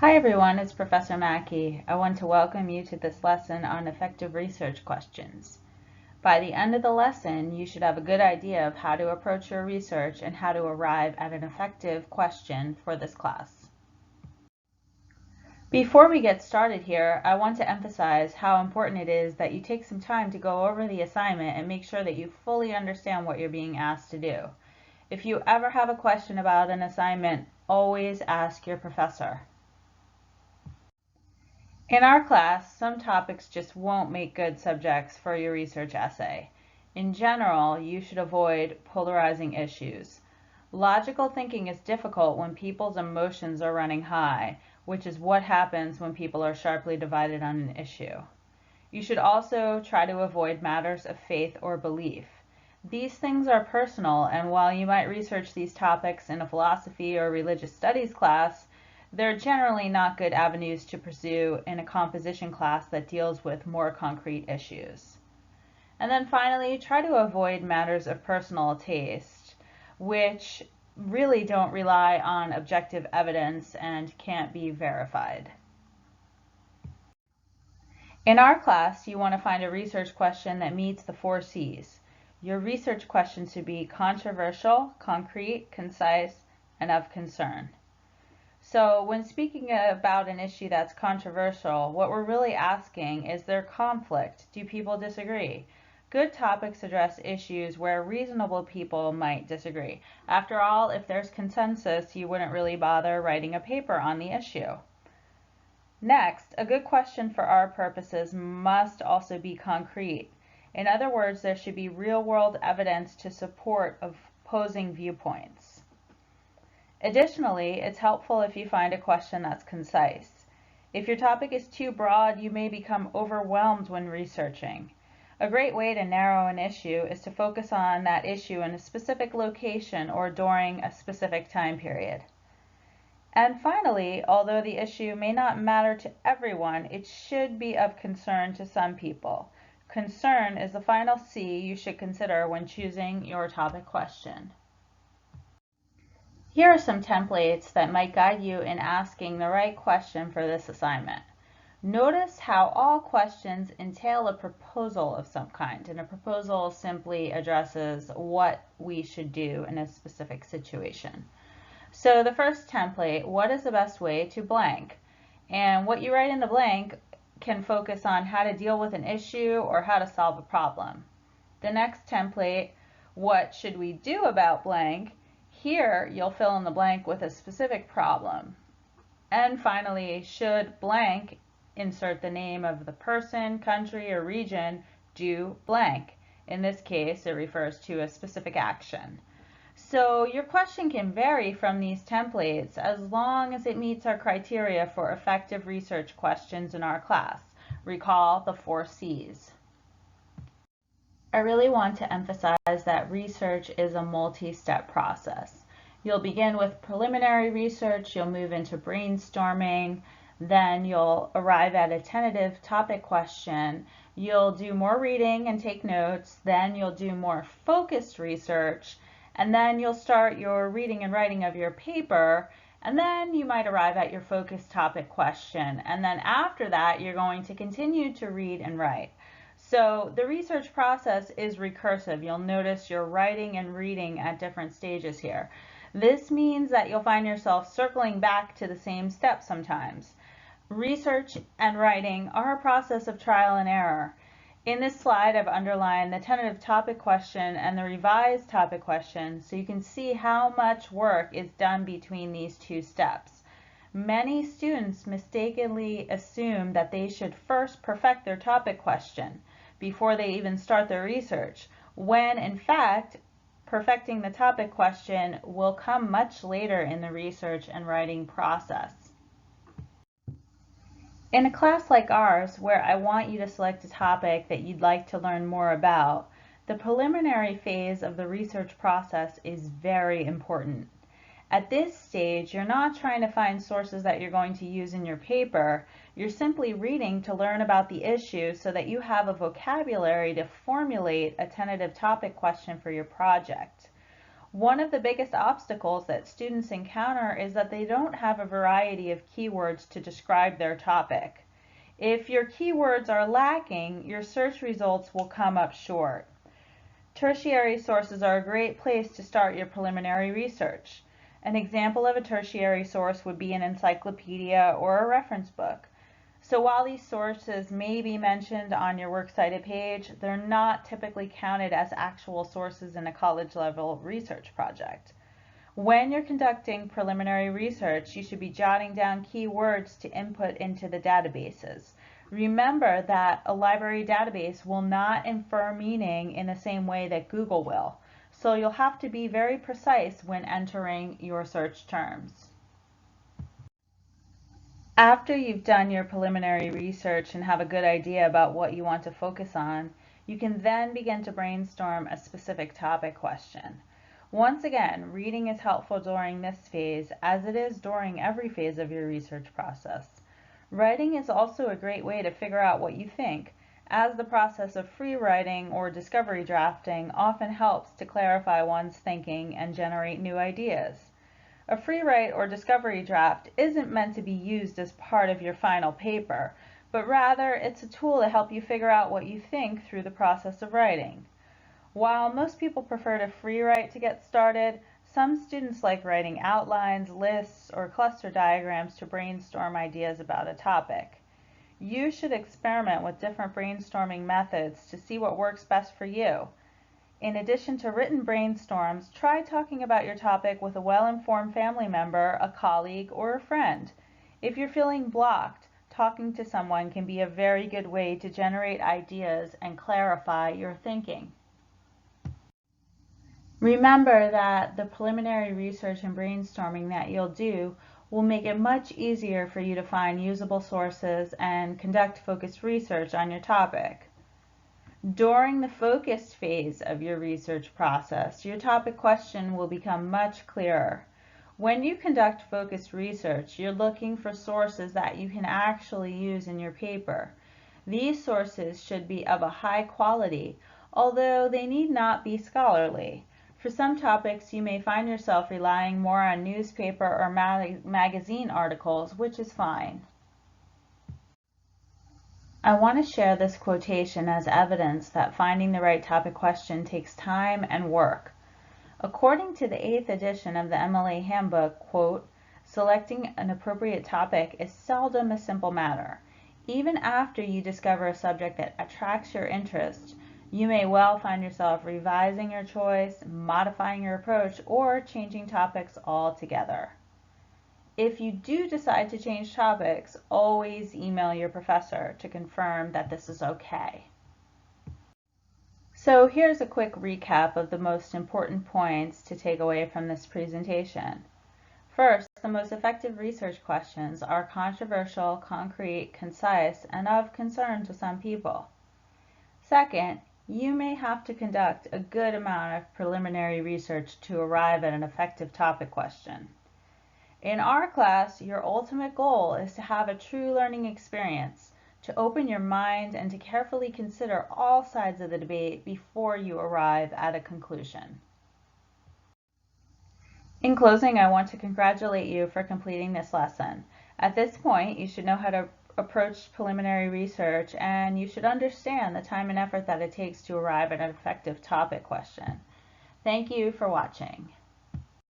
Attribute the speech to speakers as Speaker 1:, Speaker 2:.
Speaker 1: Hi everyone, it's Professor Mackey. I want to welcome you to this lesson on effective research questions. By the end of the lesson, you should have a good idea of how to approach your research and how to arrive at an effective question for this class. Before we get started here, I want to emphasize how important it is that you take some time to go over the assignment and make sure that you fully understand what you're being asked to do. If you ever have a question about an assignment, always ask your professor. In our class, some topics just won't make good subjects for your research essay. In general, you should avoid polarizing issues. Logical thinking is difficult when people's emotions are running high, which is what happens when people are sharply divided on an issue. You should also try to avoid matters of faith or belief. These things are personal, and while you might research these topics in a philosophy or religious studies class, they're generally not good avenues to pursue in a composition class that deals with more concrete issues. And then finally, try to avoid matters of personal taste, which really don't rely on objective evidence and can't be verified. In our class, you want to find a research question that meets the 4 C's. Your research question should be controversial, concrete, concise, and of concern. So when speaking about an issue that's controversial, what we're really asking is there conflict? Do people disagree? Good topics address issues where reasonable people might disagree. After all, if there's consensus, you wouldn't really bother writing a paper on the issue. Next, a good question for our purposes must also be concrete. In other words, there should be real-world evidence to support opposing viewpoints. Additionally, it's helpful if you find a question that's concise. If your topic is too broad, you may become overwhelmed when researching. A great way to narrow an issue is to focus on that issue in a specific location or during a specific time period. And finally, although the issue may not matter to everyone, it should be of concern to some people. Concern is the final C you should consider when choosing your topic question. Here are some templates that might guide you in asking the right question for this assignment. Notice how all questions entail a proposal of some kind, and a proposal simply addresses what we should do in a specific situation. So the first template, what is the best way to blank? And what you write in the blank can focus on how to deal with an issue or how to solve a problem. The next template, what should we do about blank? Here, you'll fill in the blank with a specific problem. And finally, should blank, insert the name of the person, country, or region, do blank. In this case, it refers to a specific action. So your question can vary from these templates as long as it meets our criteria for effective research questions in our class. Recall the 4 C's. I really want to emphasize that research is a multi-step process. You'll begin with preliminary research, you'll move into brainstorming, then you'll arrive at a tentative topic question, you'll do more reading and take notes, then you'll do more focused research, and then you'll start your reading and writing of your paper, and then you might arrive at your focused topic question. And then after that, you're going to continue to read and write. So the research process is recursive. You'll notice you're writing and reading at different stages here. This means that you'll find yourself circling back to the same step sometimes. Research and writing are a process of trial and error. In this slide, I've underlined the tentative topic question and the revised topic question so you can see how much work is done between these 2 steps. Many students mistakenly assume that they should first perfect their topic question before they even start their research, when in fact, perfecting the topic question will come much later in the research and writing process. In a class like ours, where I want you to select a topic that you'd like to learn more about, the preliminary phase of the research process is very important. At this stage, you're not trying to find sources that you're going to use in your paper. You're simply reading to learn about the issue so that you have a vocabulary to formulate a tentative topic question for your project. One of the biggest obstacles that students encounter is that they don't have a variety of keywords to describe their topic. If your keywords are lacking, your search results will come up short. Tertiary sources are a great place to start your preliminary research. An example of a tertiary source would be an encyclopedia or a reference book. So while these sources may be mentioned on your works cited page, they're not typically counted as actual sources in a college-level research project. When you're conducting preliminary research, you should be jotting down keywords to input into the databases. Remember that a library database will not infer meaning in the same way that Google will, so you'll have to be very precise when entering your search terms. After you've done your preliminary research and have a good idea about what you want to focus on, you can then begin to brainstorm a specific topic question. Once again, reading is helpful during this phase, as it is during every phase of your research process. Writing is also a great way to figure out what you think, as the process of free writing or discovery drafting often helps to clarify one's thinking and generate new ideas. A free write or discovery draft isn't meant to be used as part of your final paper, but rather it's a tool to help you figure out what you think through the process of writing. While most people prefer to free write to get started, some students like writing outlines, lists, or cluster diagrams to brainstorm ideas about a topic. You should experiment with different brainstorming methods to see what works best for you. In addition to written brainstorms, try talking about your topic with a well-informed family member, a colleague, or a friend. If you're feeling blocked, talking to someone can be a very good way to generate ideas and clarify your thinking. Remember that the preliminary research and brainstorming that you'll do will make it much easier for you to find usable sources and conduct focused research on your topic. During the focused phase of your research process, your topic question will become much clearer. When you conduct focused research, you're looking for sources that you can actually use in your paper. These sources should be of a high quality, although they need not be scholarly. For some topics, you may find yourself relying more on newspaper or magazine articles, which is fine. I want to share this quotation as evidence that finding the right topic question takes time and work. According to the 8th edition of the MLA Handbook, quote, selecting an appropriate topic is seldom a simple matter. Even after you discover a subject that attracts your interest, you may well find yourself revising your choice, modifying your approach, or changing topics altogether. If you do decide to change topics, always email your professor to confirm that this is okay. So here's a quick recap of the most important points to take away from this presentation. First, the most effective research questions are controversial, concrete, concise, and of concern to some people. Second, you may have to conduct a good amount of preliminary research to arrive at an effective topic question. In our class, your ultimate goal is to have a true learning experience, to open your mind and to carefully consider all sides of the debate before you arrive at a conclusion. In closing, I want to congratulate you for completing this lesson. At this point, you should know how to approach preliminary research, and you should understand the time and effort that it takes to arrive at an effective topic question. Thank you for watching.